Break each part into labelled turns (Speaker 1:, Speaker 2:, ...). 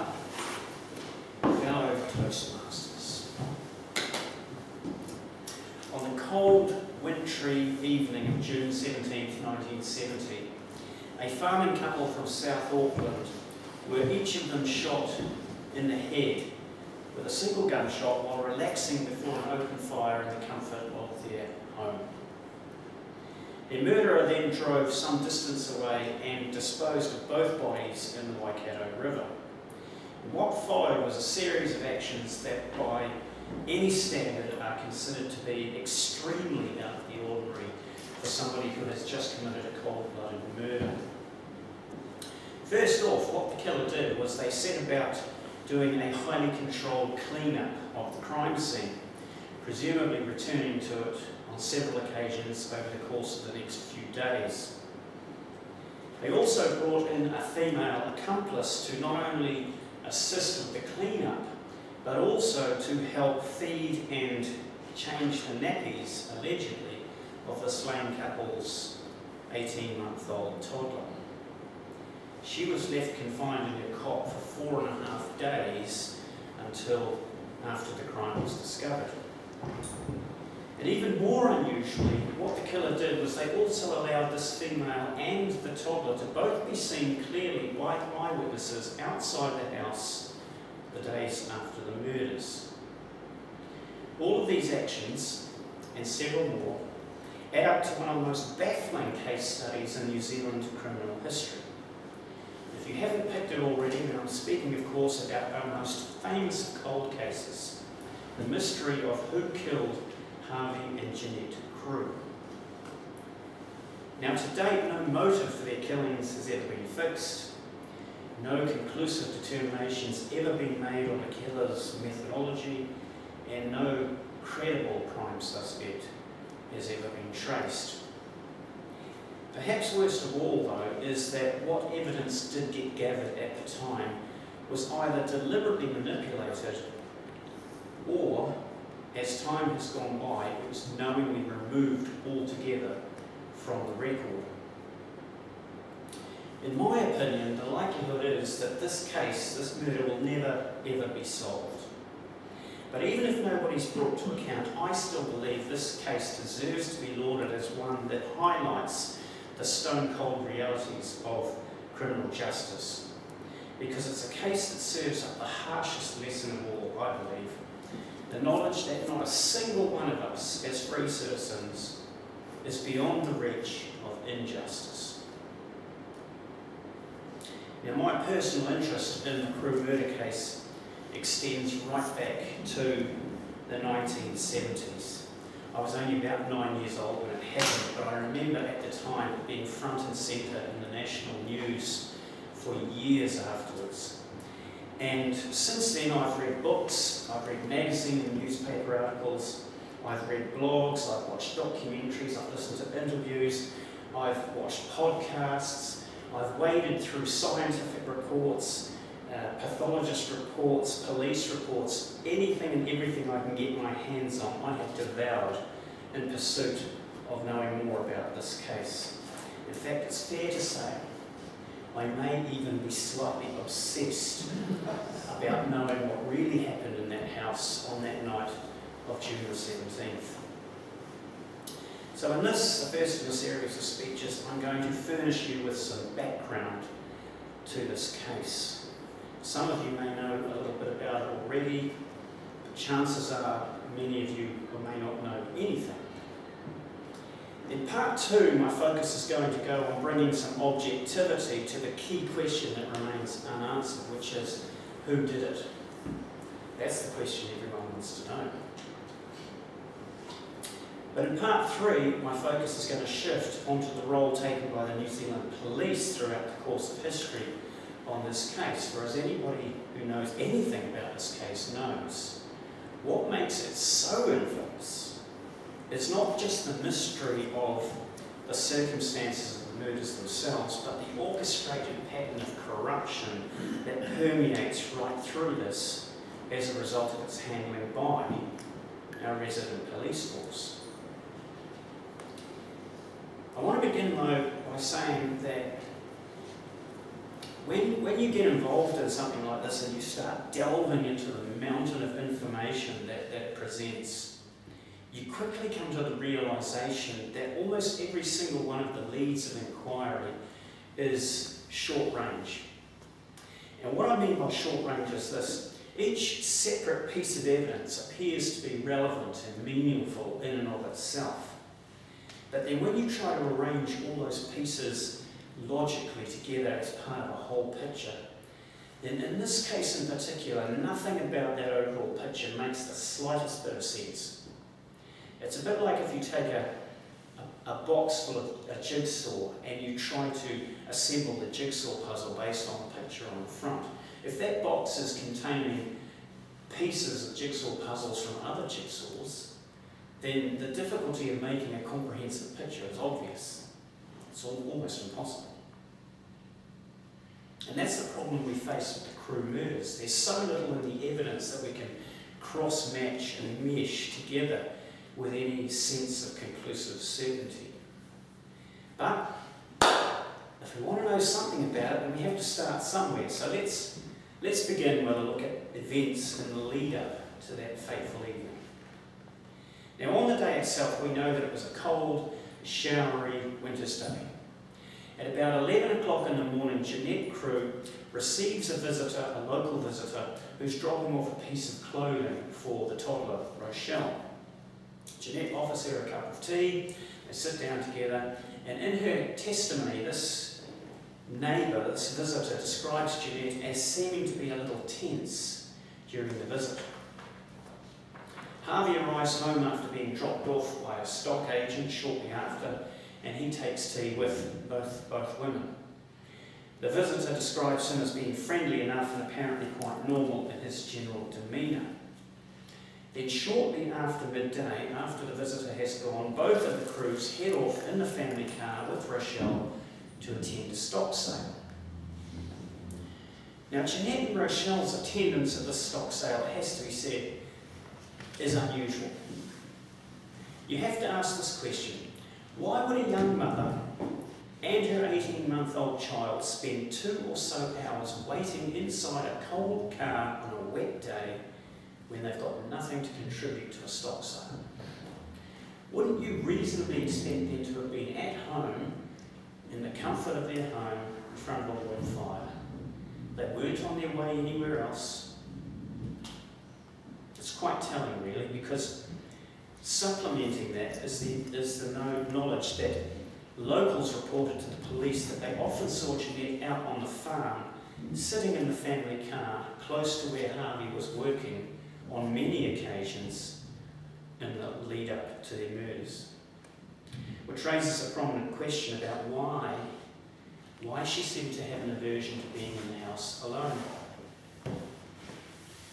Speaker 1: Now, fellow Toastmasters, on the cold, wintry evening of June 17th, 1970, a farming couple from South Auckland were each of them shot in the head with a single gunshot while relaxing before an open fire in the comfort of their home. Their murderer then drove some distance away and disposed of both bodies in the Waikato River. And what followed was a series of actions that by any standard are considered to be extremely out of the ordinary for somebody who has just committed a cold-blooded murder. First off, what the killer did was they set about doing a highly controlled clean-up of the crime scene, presumably returning to it on several occasions over the course of the next few days. They also brought in a female accomplice to not only assist with the clean-up, but also to help feed and change the nappies, allegedly, of the slain couple's 18-month-old toddler. She was left confined in her cot for 4.5 days until after the crime was discovered. And even more unusually, what the killer did was they also allowed this female and the toddler to both be seen clearly by eyewitnesses outside the house the days after the murders. All of these actions, and several more, add up to one of the most baffling case studies in New Zealand criminal history. If you haven't picked it already, then I'm speaking, of course, about our most famous of cold cases, the mystery of who killed Harvey and Jeannette Crewe. Now, to date, no motive for their killings has ever been fixed. No conclusive determinations ever been made on the killer's methodology, and no credible prime suspect has ever been traced. Perhaps worst of all, though, is that what evidence did get gathered at the time was either deliberately manipulated or, as time has gone by, it was knowingly removed altogether from the record. In my opinion, the likelihood is that this case, this murder, will never ever be solved. But even if nobody's brought to account, I still believe this case deserves to be lauded as one that highlights the stone-cold realities of criminal justice, because it's a case that serves up the harshest lesson of all, I believe, the knowledge that not a single one of us, as free citizens, is beyond the reach of injustice. Now, my personal interest in the Crewe murder case extends right back to the 1970s. I was only about 9 years old when it happened, but I remember at the time it being front and centre in the national news for years afterwards. And since then I've read books, I've read magazine and newspaper articles, I've read blogs, I've watched documentaries, I've listened to interviews, I've watched podcasts, I've waded through scientific reports, pathologist reports, police reports, anything and everything I can get my hands on, I have devoured in pursuit of knowing more about this case. In fact, it's fair to say I may even be slightly obsessed about knowing what really happened in that house on that night of June the 17th. So in this, the first of a series of speeches, I'm going to furnish you with some background to this case. Some of you may know a little bit about it already, but chances are many of you may not know anything. In part two, my focus is going to go on bringing some objectivity to the key question that remains unanswered, which is, who did it? That's the question everyone wants to know. But in part three, my focus is going to shift onto the role taken by the New Zealand police throughout the course of history on this case, for as anybody who knows anything about this case knows, what makes it so infamous is not just the mystery of the circumstances of the murders themselves, but the orchestrated pattern of corruption that permeates right through this as a result of its handling by our resident police force. I want to begin, though, by saying that When you get involved in something like this and you start delving into the mountain of information that it presents, you quickly come to the realisation that almost every single one of the leads of inquiry is short range. And what I mean by short range is this: each separate piece of evidence appears to be relevant and meaningful in and of itself. But then when you try to arrange all those pieces logically together as part of a whole picture, then in this case in particular, nothing about that overall picture makes the slightest bit of sense. It's a bit like if you take a box full of a jigsaw and you try to assemble the jigsaw puzzle based on the picture on the front. If that box is containing pieces of jigsaw puzzles from other jigsaws, then the difficulty of making a comprehensive picture is obvious. It's almost impossible. And that's the problem we face with the Crewe murders. There's so little in the evidence that we can cross-match and mesh together with any sense of conclusive certainty. But if we want to know something about it, then we have to start somewhere. So let's begin with a look at events in the lead-up to that fateful evening. Now, on the day itself, we know that it was a cold, showery winter's day. At about 11 o'clock in the morning, Jeannette Crewe receives a visitor, a local visitor, who's dropping off a piece of clothing for the toddler, Rochelle. Jeannette offers her a cup of tea, they sit down together, and in her testimony, this neighbour, this visitor, describes Jeannette as seeming to be a little tense during the visit. Harvey arrives home after being dropped off by a stock agent shortly after, and he takes tea with both women. The visitor describes him as being friendly enough and apparently quite normal in his general demeanour. Then shortly after midday, after the visitor has gone, both of the Crews head off in the family car with Rochelle to attend a stock sale. Now, Jeannette and Rochelle's attendance at this stock sale, it has to be said, is unusual. You have to ask this question: why would a young mother and her 18-month-old child spend 2 or so hours waiting inside a cold car on a wet day when they've got nothing to contribute to a stock sale? Wouldn't you reasonably expect them to have been at home, in the comfort of their home, in front of a warm fire? They weren't on their way anywhere else. It's quite telling, really, because supplementing that is the knowledge that locals reported to the police that they often saw Jeannette out on the farm, sitting in the family car close to where Harvey was working on many occasions in the lead up to their murders. Which raises a prominent question about why she seemed to have an aversion to being in the house alone.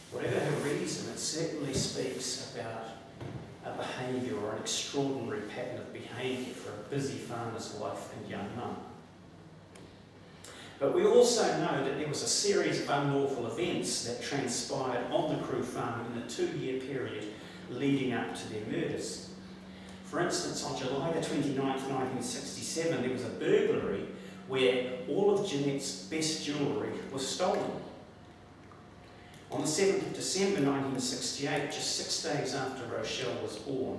Speaker 1: Whatever her reason, it certainly speaks about a behaviour or an extraordinary pattern of behaviour for a busy farmer's wife and young mum. But we also know that there was a series of unlawful events that transpired on the Crewe farm in the 2-year period leading up to their murders. For instance, on July the 29th, 1967, there was a burglary where all of Jeanette's best jewellery was stolen. On the 7th of December 1968, just 6 days after Rochelle was born,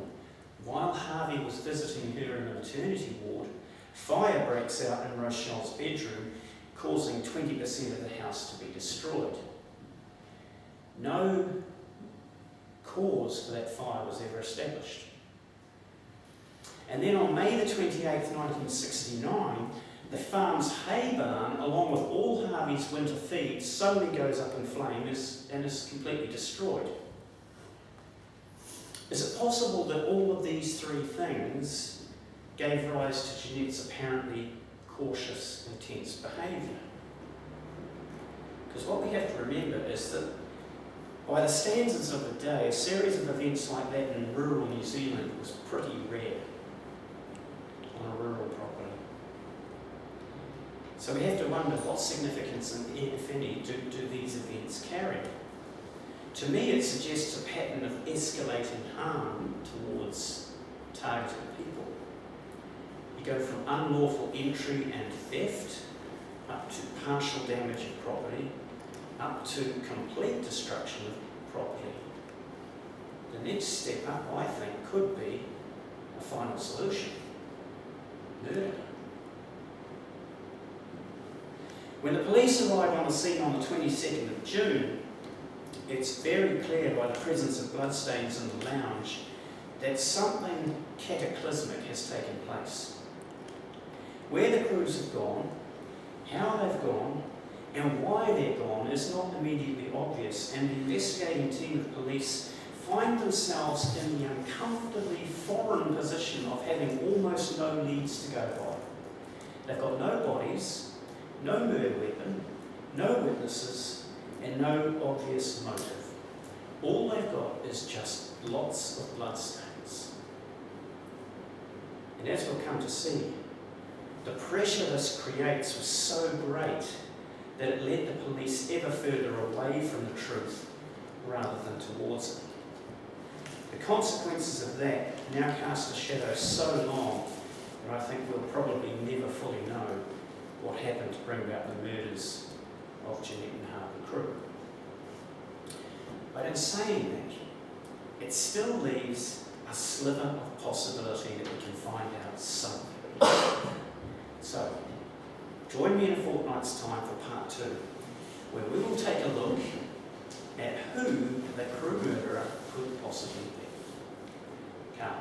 Speaker 1: while Harvey was visiting her in the maternity ward, fire breaks out in Rochelle's bedroom, causing 20% of the house to be destroyed. No cause for that fire was ever established. And then on May the 28th, 1969, the farm's hay barn, along with all Harvey's winter feed, suddenly goes up in flames and is completely destroyed. Is it possible that all of these 3 things gave rise to Jeanette's apparently cautious, intense behaviour? Because what we have to remember is that by the standards of the day, a series of events like that in rural New Zealand was pretty rare on a rural property. So we have to wonder what significance, if any, do these events carry? To me, it suggests a pattern of escalating harm towards targeted people. You go from unlawful entry and theft up to partial damage of property, up to complete destruction of property. The next step up, I think, could be a final solution: murder. When the police arrived on the scene on the 22nd of June, it's very clear by the presence of bloodstains in the lounge that something cataclysmic has taken place. Where the Crews have gone, how they've gone, and why they're gone is not immediately obvious, and the investigating team of police find themselves in the uncomfortably foreign position of having almost no leads to go by. They've got no bodies, no murder weapon, no witnesses, and no obvious motive. All they've got is just lots of bloodstains. And as we'll come to see, the pressure this creates was so great that it led the police ever further away from the truth rather than towards it. The consequences of that now cast a shadow so long that I think we'll probably never fully know what happened to bring about the murders of Jeannette and Harvey Crewe. But in saying that, it still leaves a sliver of possibility that we can find out something. So, join me in a fortnight's time for part 2, where we will take a look at who the Crewe murderer could possibly be. Come.